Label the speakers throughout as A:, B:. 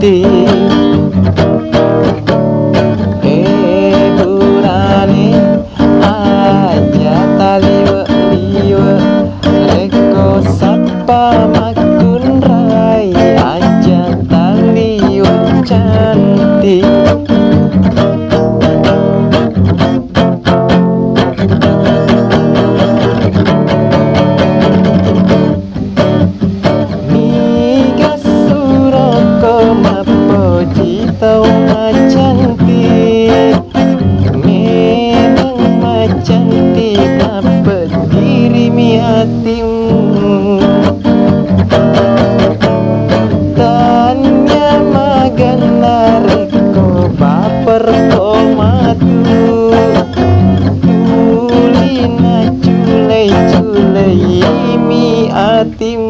A: cantik. Burane aja taliwe-liwe reko sapa makun rai aja taliwe cantik. Miga suroko mapoji tau cantik, memang cantik dapat dirimi hatimu. Tanya magana reko baper komatu, tulina culai-culai mi hatimu.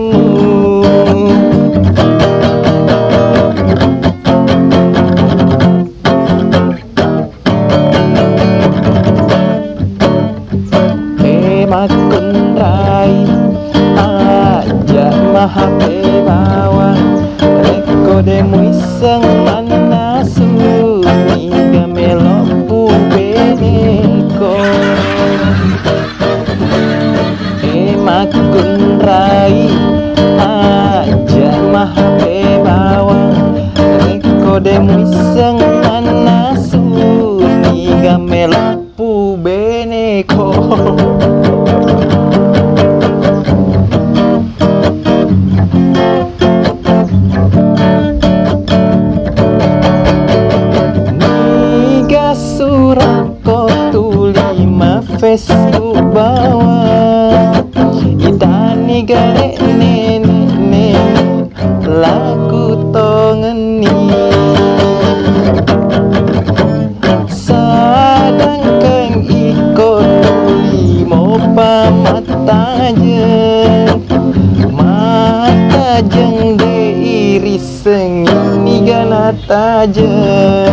A: Makun rai aja maha bawa reko demu iseng manasu miga melopu beneko. Makun rai aja maha bawa reko demu iseng manasu miga melopu beneko. Surako tulima Facebook bawa idani gale nene laku tongeni sadangkang iko tulimo pamata jeng de iris sengini ganata jeng.